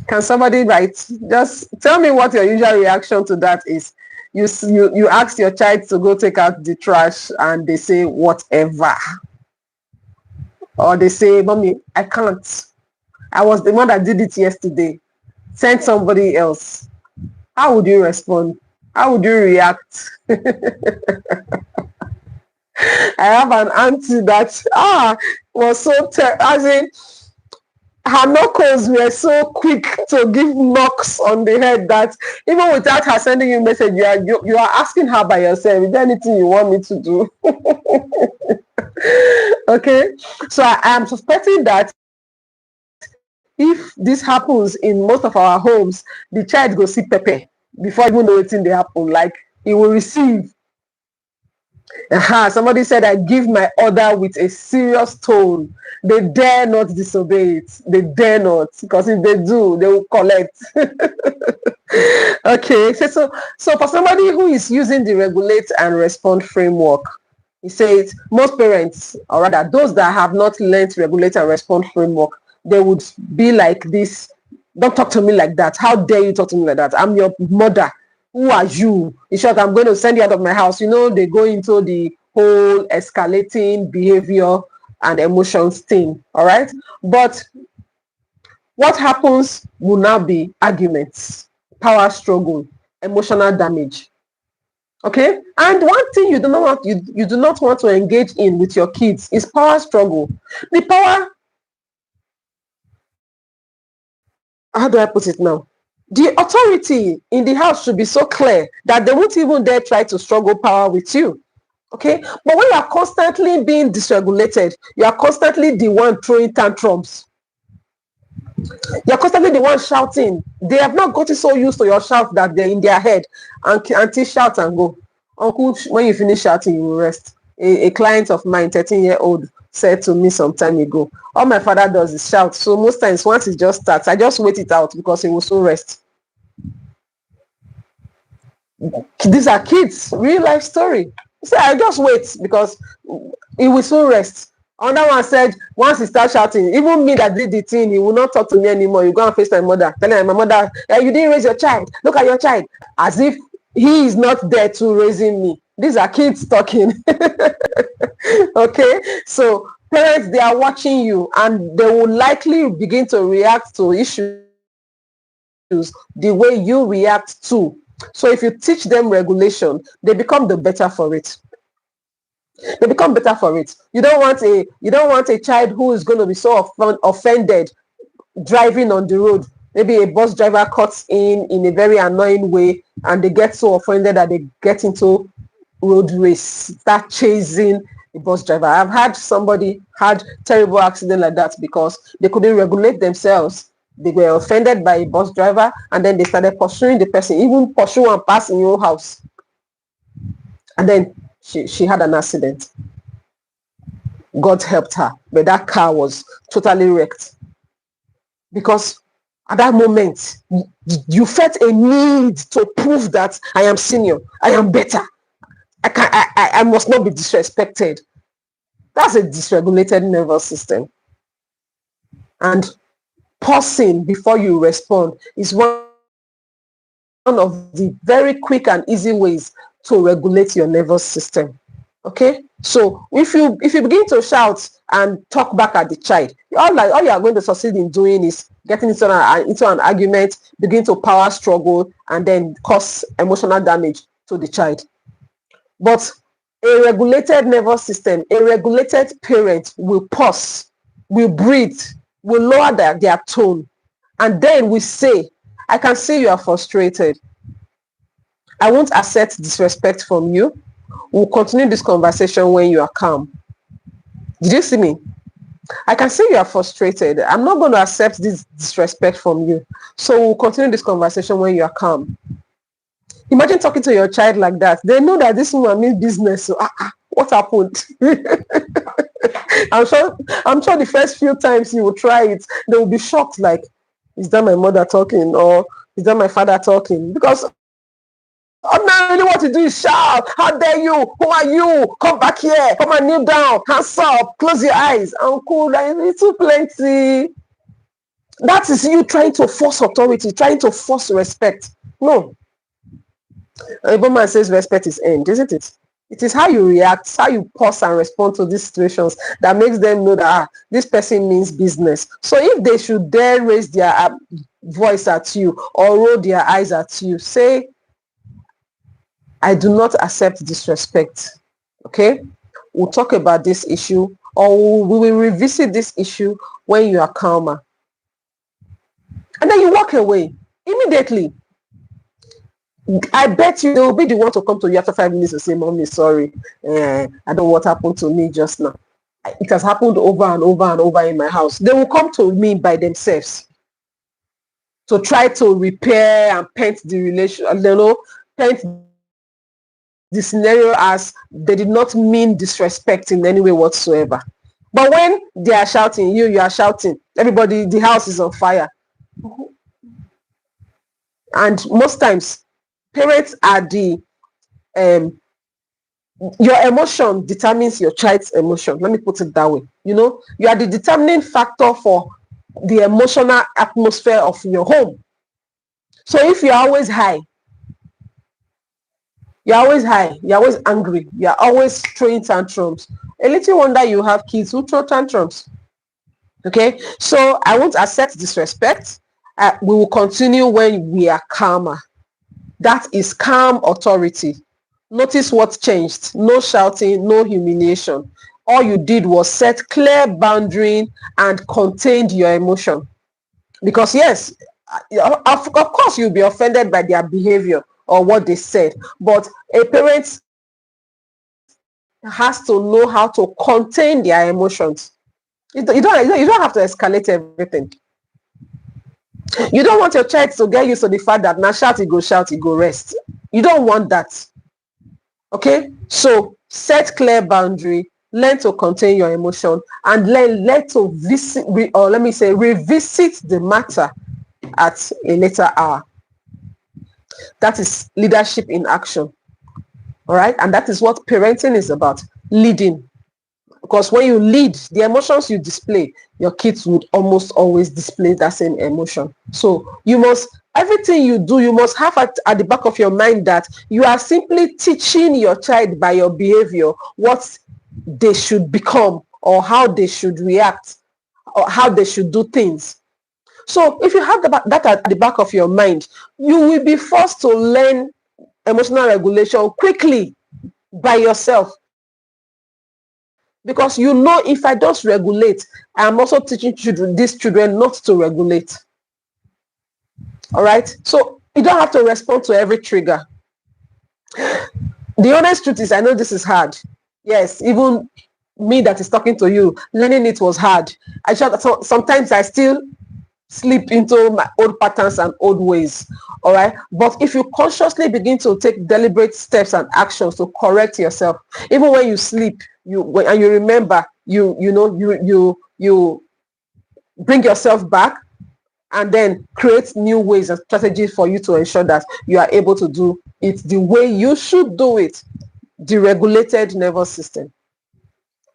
Can somebody write? Just tell me what your usual reaction to that is. You ask your child to go take out the trash and they say whatever. Or they say, Mommy, I can't. I was the one that did it yesterday. Send somebody else. How would you respond? How would you react? I have an auntie that was so as in her knuckles were so quick to give knocks on the head that even without her sending you a message, you are asking her by yourself, is there anything you want me to do? Okay, so I am suspecting that if this happens in most of our homes, the child go see Pepe before even knowing they happen. Like he will receive Somebody said, I give my order with a serious tone. They dare not disobey it. They dare not, because if they do, they will collect. Okay, so for somebody who is using the regulate and respond framework, he says most parents, or rather those that have not learned regulate and respond framework, they would be like this. Don't talk to me like that. How dare you talk to me like that? I'm your mother. Who are you? In short, I'm going to send you out of my house. You know, they go into the whole escalating behavior and emotions thing. All right. But what happens will now be arguments, power struggle, emotional damage. Okay. And one thing you do not want to engage in with your kids is power struggle. The power, how do I put it now? The authority in the house should be so clear that they won't even dare try to struggle power with you. Okay. But when you are constantly being dysregulated, you are constantly the one throwing tantrums. You're constantly the one shouting. They have not gotten so used to your shout that they're in their head. Auntie, shout and go. Uncle, when you finish shouting, you will rest. A client of mine, 13-year-old, said to me some time ago, all my father does is shout. So most times, once it just starts, I just wait it out because he will soon rest. These are kids, real life story. So I just wait because he will soon rest. Another one said, once he starts shouting, even me that did the thing, he will not talk to me anymore. You go and face my mother. Tell her, my mother, hey, you didn't raise your child. Look at your child. As if he is not there to raising me. These are kids talking. Okay, so parents, they are watching you and they will likely begin to react to issues the way you react to. So if you teach them regulation, they become the better for it. They become better for it. You don't want a child who is going to be so offended driving on the road. Maybe a bus driver cuts in a very annoying way and they get so offended that they get into road race, start chasing a bus driver. I've had somebody had terrible accident like that because they couldn't regulate themselves. They were offended by a bus driver and then they started pursuing the person, even pursue and pass in your house. And then she had an accident. God helped her, but that car was totally wrecked. Because at that moment, you felt a need to prove that I am senior, I am better. I must not be disrespected. That's a dysregulated nervous system. And pausing before you respond is one of the very quick and easy ways to regulate your nervous system. Okay, so if you begin to shout and talk back at the child, all you are going to succeed in doing is getting into an argument, begin to power struggle, and then cause emotional damage to the child. But a regulated nervous system, a regulated parent will pause, will breathe, will lower their tone, and then we say, I can see you are frustrated. I won't accept disrespect from you. We'll continue this conversation when you are calm. Did you see me? I can see you are frustrated. I'm not going to accept this disrespect from you. So we'll continue this conversation when you are calm. Imagine talking to your child like that. They know that this woman means business. So, what happened? I'm sure the first few times you will try it, they will be shocked, like, is that my mother talking or is that my father talking? Because ordinarily what you do is shout, how dare you? Who are you? Come back here. Come and kneel down. Hands up. Close your eyes. Uncle, that is too plenty. That is you trying to force authority, trying to force respect. No. A woman says respect is earned, isn't it? It is how you react, how you pause and respond to these situations that makes them know that this person means business. So if they should dare raise their voice at you or roll their eyes at you, say, I do not accept disrespect. Okay? We'll talk about this issue or we will revisit this issue when you are calmer. And then you walk away immediately. I bet you they will be the one to come to you after 5 minutes and say, Mommy, sorry. I don't know what happened to me just now. It has happened over and over and over in my house. They will come to me by themselves to try to repair and paint the relation, paint the scenario as they did not mean disrespect in any way whatsoever. But when they are shouting, you are shouting, everybody, the house is on fire. And most times, parents are the your emotion determines your child's emotion. Let me put it that way. You are the determining factor for the emotional atmosphere of your home. So if you're always high, you're always angry, you're always throwing tantrums, a little wonder you have kids who throw tantrums. Okay, so I won't accept disrespect. We will continue when we are calmer. That is calm authority. Notice what changed. No shouting, no humiliation. All you did was set clear boundary and contained your emotion. Because yes, of course you'll be offended by their behavior or what they said, but a parent has to know how to contain their emotions. You don't have to escalate everything. You don't want your child to get used to the fact that now shout, he go rest. You don't want that. Okay, so set clear boundary, learn to contain your emotion, and learn to visit, or let me say, revisit the matter at a later hour. That is leadership in action. All right, and that is what parenting is about, leading. Because when you lead, the emotions you display, your kids would almost always display that same emotion. So everything you do, you must have at the back of your mind that you are simply teaching your child by your behavior what they should become or how they should react or how they should do things. So if you have that at the back of your mind, you will be forced to learn emotional regulation quickly by yourself. Because if I just regulate, I'm also teaching these children not to regulate. All right, so you don't have to respond to every trigger. The honest truth is, I know this is hard. Yes, even me that is talking to you, learning it was hard. Sometimes I still slip into my old patterns and old ways. All right, but if you consciously begin to take deliberate steps and actions to correct yourself, even when you sleep, you remember, you bring yourself back and then create new ways and strategies for you to ensure that you are able to do it the way you should do it, the regulated nervous system.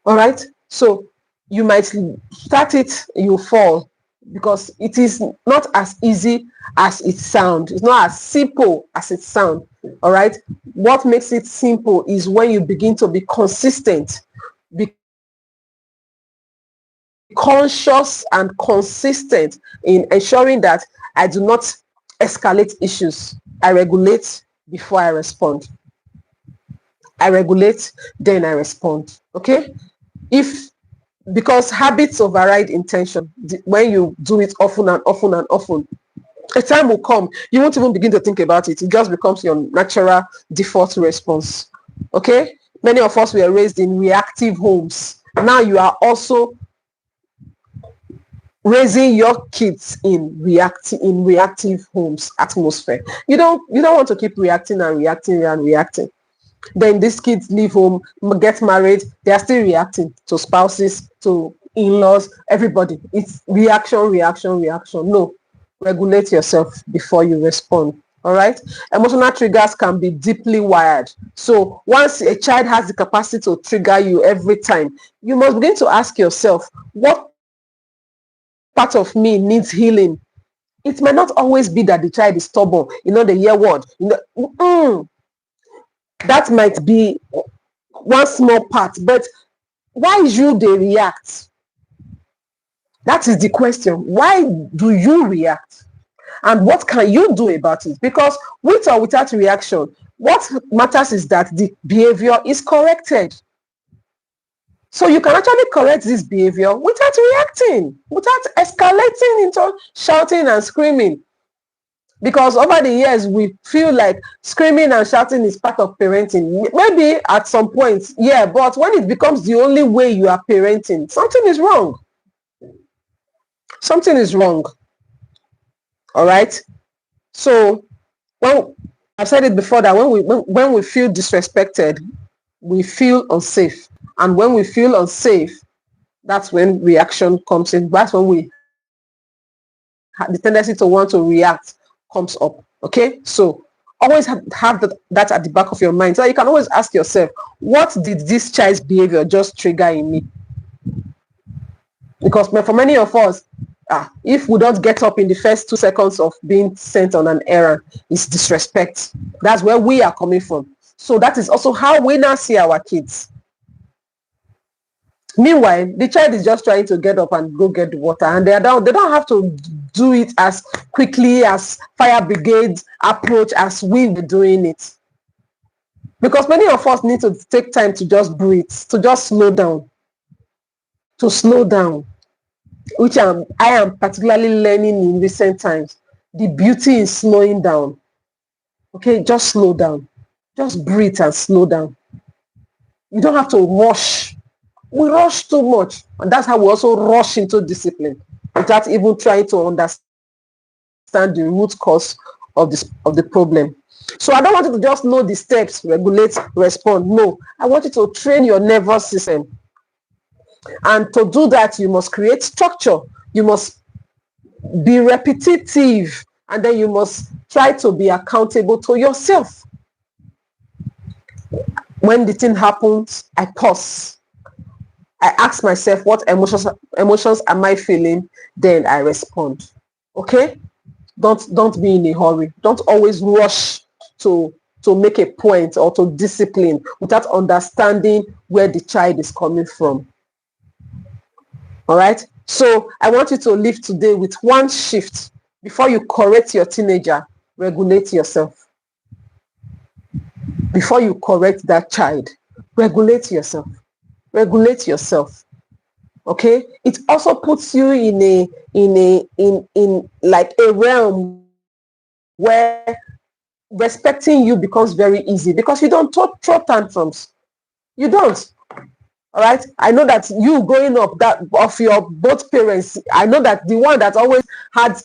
All right, so you might start it, you fall, because it is not as easy as it sounds. It's not as simple as it sounds. All right, what makes it simple is when you begin to be consistent, be conscious and consistent in ensuring that I do not escalate issues. I regulate before I respond. I regulate, then I respond. Okay, because habits override intention. When you do it often and often and often, a time will come, you won't even begin to think about it. It just becomes your natural default response. Okay, many of us were raised in reactive homes. Now you are also raising your kids in reactive homes atmosphere. You don't want to keep reacting and reacting and reacting. Then these kids leave home, get married, they are still reacting to spouses, to in-laws, everybody. It's reaction. No, regulate yourself before you respond. All right, emotional triggers can be deeply wired. So once a child has the capacity to trigger you every time, you must begin to ask yourself, what part of me needs healing? It may not always be that the child is stubborn, the year word. That might be one small part, but why you they react? That is the question. Why do you react? And what can you do about it? Because with or without reaction, what matters is that the behavior is corrected. So you can actually correct this behavior without reacting, without escalating into shouting and screaming. Because over the years, we feel like screaming and shouting is part of parenting. Maybe at some point, yeah, but when it becomes the only way you are parenting, something is wrong. Something is wrong. All right. So, well, I've said it before that when we feel disrespected, we feel unsafe. And when we feel unsafe, that's when reaction comes in. That's when we the tendency to want to react comes up. Okay, so always have that at the back of your mind, so you can always ask yourself, what did this child's behavior just trigger in me? Because for many of us, if we don't get up in the first 2 seconds of being sent on an errand, it's disrespect. That's where we are coming from. So that is also how we now see our kids. Meanwhile, the child is just trying to get up and go get the water, and they don't have to do it as quickly as fire brigade approach as we were doing it. Because many of us need to take time to just breathe, to just slow down, which I am particularly learning in recent times. The beauty in slowing down. Okay, just slow down. Just breathe and slow down. You don't have to rush. We rush too much, and that's how we also rush into discipline without even trying to understand the root cause of the problem. So I don't want you to just know the steps, regulate, respond. No, I want you to train your nervous system. And to do that, you must create structure. You must be repetitive, and then you must try to be accountable to yourself. When the thing happens, I pause. I ask myself, what emotions am I feeling? Then I respond. Okay? Don't be in a hurry. Don't always rush to make a point or to discipline without understanding where the child is coming from. All right? So I want you to live today with one shift. Before you correct your teenager, regulate yourself. Before you correct that child, regulate yourself. Regulate yourself. Okay, it also puts you in like a realm where respecting you becomes very easy, because you don't throw tantrums. You don't. All right, I know that you growing up, that of your both parents, I know that the one that always had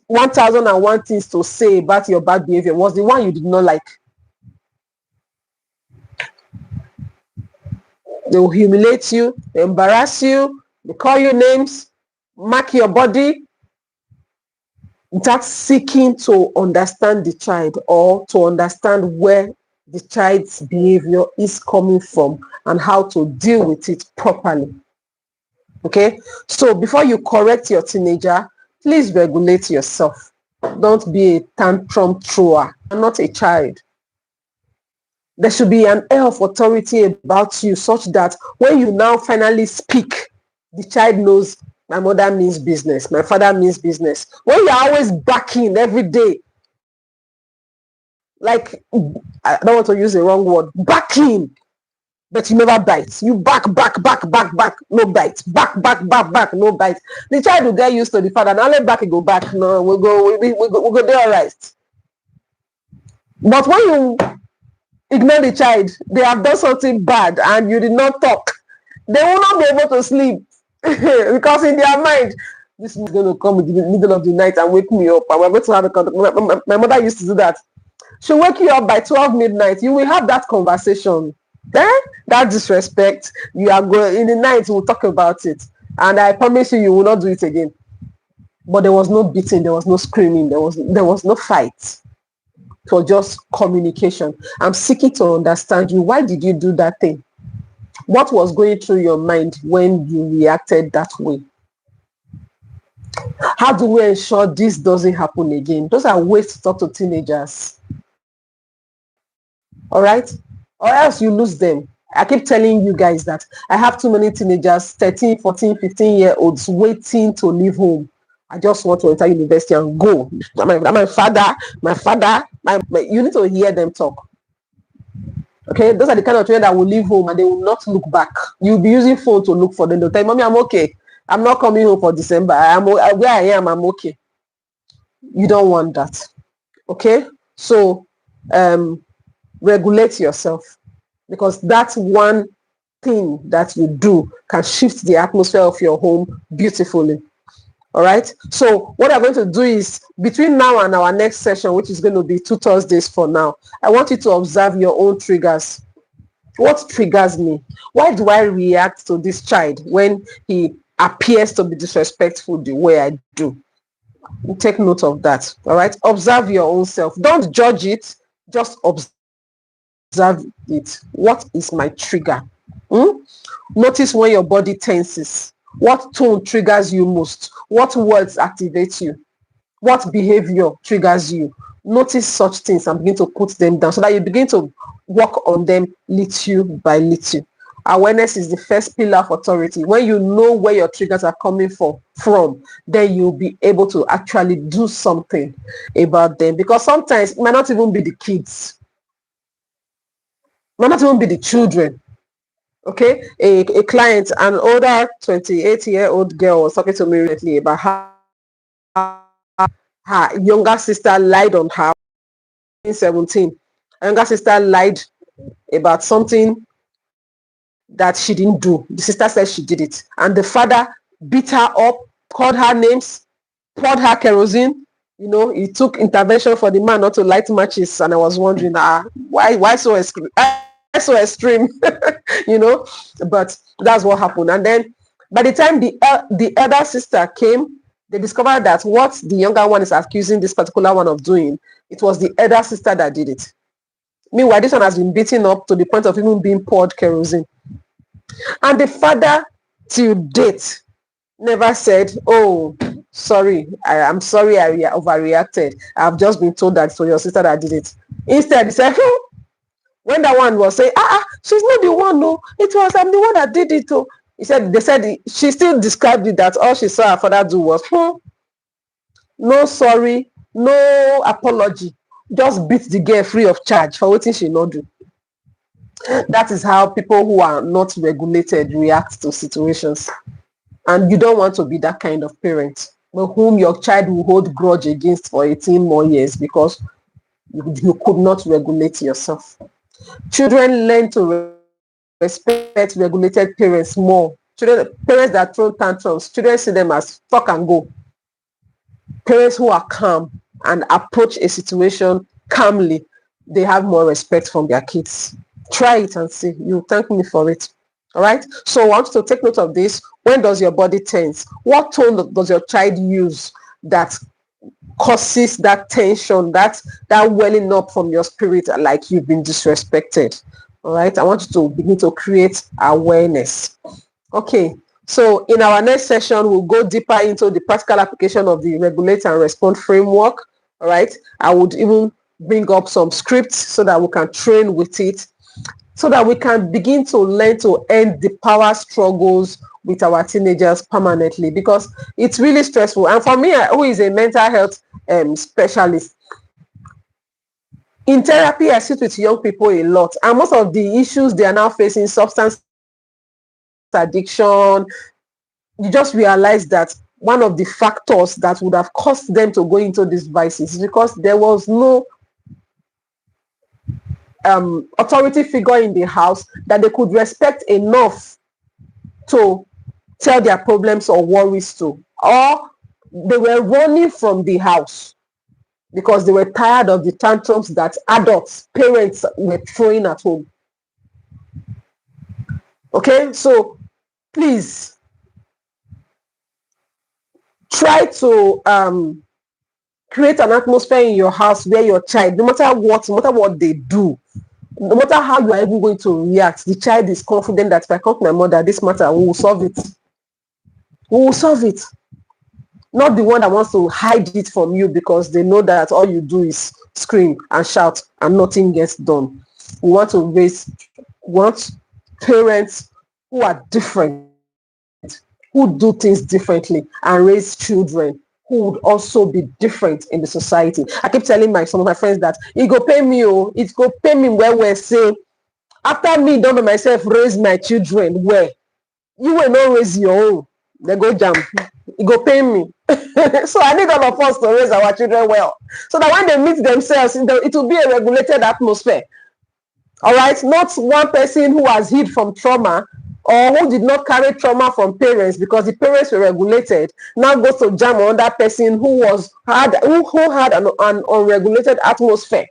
1001 things to say about your bad behavior was the one you did not like. They will humiliate you, they embarrass you, they call you names, mark your body, without seeking to understand the child or to understand where the child's behavior is coming from and how to deal with it properly. Okay, so before you correct your teenager, please regulate yourself. Don't be a tantrum thrower. You're not a child. There should be an air of authority about you, such that when you now finally speak, the child knows my mother means business, my father means business. When you're always backing every day, like, I don't want to use the wrong word, backing, but you never bite. You back, no bite. Back, no bite. The child will get used to the father. Now let back and go back. No, we'll go there, all right. But when you ignore the child, they have done something bad and you did not talk, they will not be able to sleep because in their mind, this is going to come in the middle of the night and wake me up, and we're going to have a conversation. My mother used to do that. She'll wake you up by 12 midnight. You will have that conversation. That disrespect, you are going in the night, we'll talk about it, and I promise you will not do it again. But there was no beating, there was no screaming, there was no fight. For just communication. I'm seeking to understand you. Why did you do that thing? What was going through your mind when you reacted that way? How do we ensure this doesn't happen again? Those are ways to talk to teenagers. All right? Or else you lose them. I keep telling you guys that I have too many teenagers, 13, 14, 15-year-olds waiting to leave home. I just want to enter university and go. My father, you need to hear them talk. Okay, those are the kind of children that will leave home and they will not look back. You'll be using phone to look for them. They'll tell you, Mommy, I'm okay. I'm not coming home for December. Where I am, I'm okay. You don't want that. Okay, so regulate yourself, because that's one thing that you do can shift the atmosphere of your home beautifully. All right. So what I'm going to do is between now and our next session, which is going to be 2 Thursdays for now, I want you to observe your own triggers. What triggers me? Why do I react to this child when he appears to be disrespectful the way I do? Take note of that. All right. Observe your own self. Don't judge it. Just observe it. What is my trigger? Notice when your body tenses. What tone triggers you most? What words activate you? What behavior triggers you? Notice such things and begin to put them down so that you begin to work on them little by little. Awareness is the first pillar of authority. When you know where your triggers are coming from, then you'll be able to actually do something about them. Because sometimes it might not even be the kids. It might not even be the children. Okay, a client, an older 28-year-old girl was talking to me recently about how her younger sister lied on her in 17. Her younger sister lied about something that she didn't do. The sister said she did it. And the father beat her up, called her names, poured her kerosene. You know, it took intervention for the man not to light matches. And I was wondering, why so extreme? You know, but that's what happened. And then by the time the elder sister came, they discovered that what the younger one is accusing this particular one of doing, it was the elder sister that did it. Meanwhile, this one has been beaten up to the point of even being poured kerosene. And the father, till date, never said, oh, sorry, I'm sorry I overreacted. I've just been told that for your sister that did it. Instead, he said, when that one was saying, she's not the one, no, I'm the one that did it. Oh. They said she still described it that all she saw her father do was, no sorry, no apology, just beat the girl free of charge for what she not do. That is how people who are not regulated react to situations. And you don't want to be that kind of parent whom your child will hold grudge against for 18 more years because you could not regulate yourself. Children learn to respect regulated parents more. Parents that throw tantrums, children see them as fuck and go. Parents who are calm and approach a situation calmly, they have more respect from their kids. Try it and see. You thank me for it. All right. So I want you to take note of this. When does your body tense? What tone does your child use that causes that tension, that welling up from your spirit like you've been disrespected? All right. I want you to begin to create awareness. Okay. So in our next session, we'll go deeper into the practical application of the regulate and respond framework. All right. I would even bring up some scripts so that we can train with it, so that we can begin to learn to end the power struggles with our teenagers permanently, because it's really stressful. And for me, who is a mental health specialist, in therapy, I sit with young people a lot. And most of the issues they are now facing, substance addiction, you just realize that one of the factors that would have caused them to go into these vices is because there was no authority figure in the house that they could respect enough to tell their problems or worries to, or they were running from the house because they were tired of the tantrums that adults, parents were throwing at home. Okay, so please try to create an atmosphere in your house where your child, no matter what they do, no matter how you are even going to react, the child is confident that if I come to my mother, this matter, we will solve it. We will solve it. Not the one that wants to hide it from you because they know that all you do is scream and shout and nothing gets done. We want parents who are different, who do things differently and raise children who would also be different in the society. I keep telling some of my friends that it go pay me, it go pay me where we're saying, after me, don't by myself raise my children, where you will not raise your own. They go jump. It go pay me. So I need all of us to raise our children well, so that when they meet themselves, it will be a regulated atmosphere. All right, not one person who has healed from trauma or who did not carry trauma from parents because the parents were regulated, now goes to jam on that person who had an unregulated atmosphere.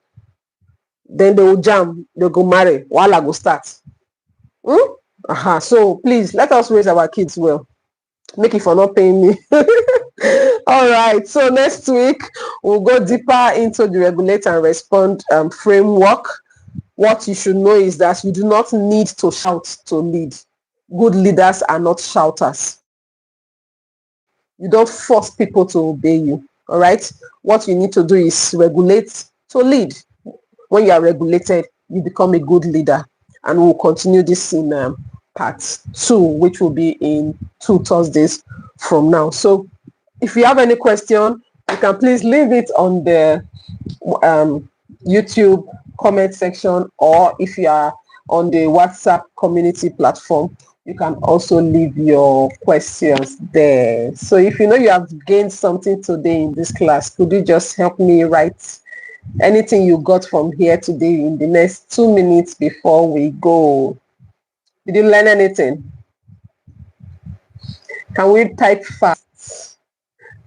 Then they will jam, they'll go marry, wahala go start. So please let us raise our kids well. Make it for not paying me. All right, so next week we'll go deeper into the regulate and respond framework. What you should know is that you do not need to shout to lead. Good leaders are not shouters. You don't force people to obey you. All right, what you need to do is regulate to lead. When you are regulated, you become a good leader. And we'll continue this in part 2, which will be in 2 Thursdays from now. So if you have any question, you can please leave it on the YouTube comment section, or if you are on the WhatsApp community platform, you can also leave your questions there. So if you know you have gained something today in this class, could you just help me write anything you got from here today in the next 2 minutes before we go? Did you learn anything? Can we type fast?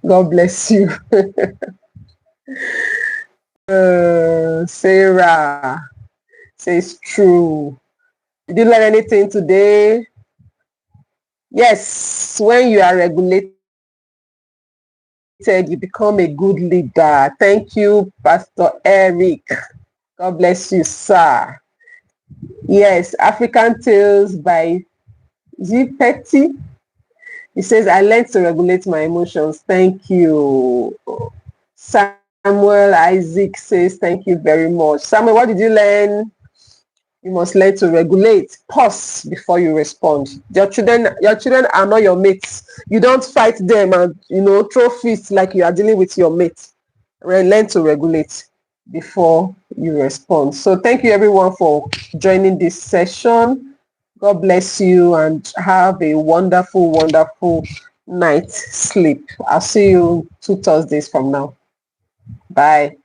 God bless you. Sarah says true. Did you learn anything today? Yes, when you are regulated, you become a good leader. Thank you, Pastor Eric. God bless you, sir. Yes, African Tales by Petty. He says, I learned to regulate my emotions. Thank you. Samuel Isaac says, thank you very much. Samuel, what did you learn? You must learn to regulate. Pause before you respond. Your children are not your mates. You don't fight them and throw fists like you are dealing with your mates. Learn to regulate before you respond. So thank you everyone for joining this session. God bless you and have a wonderful, wonderful night sleep. I'll see you 2 Thursdays from now. Bye.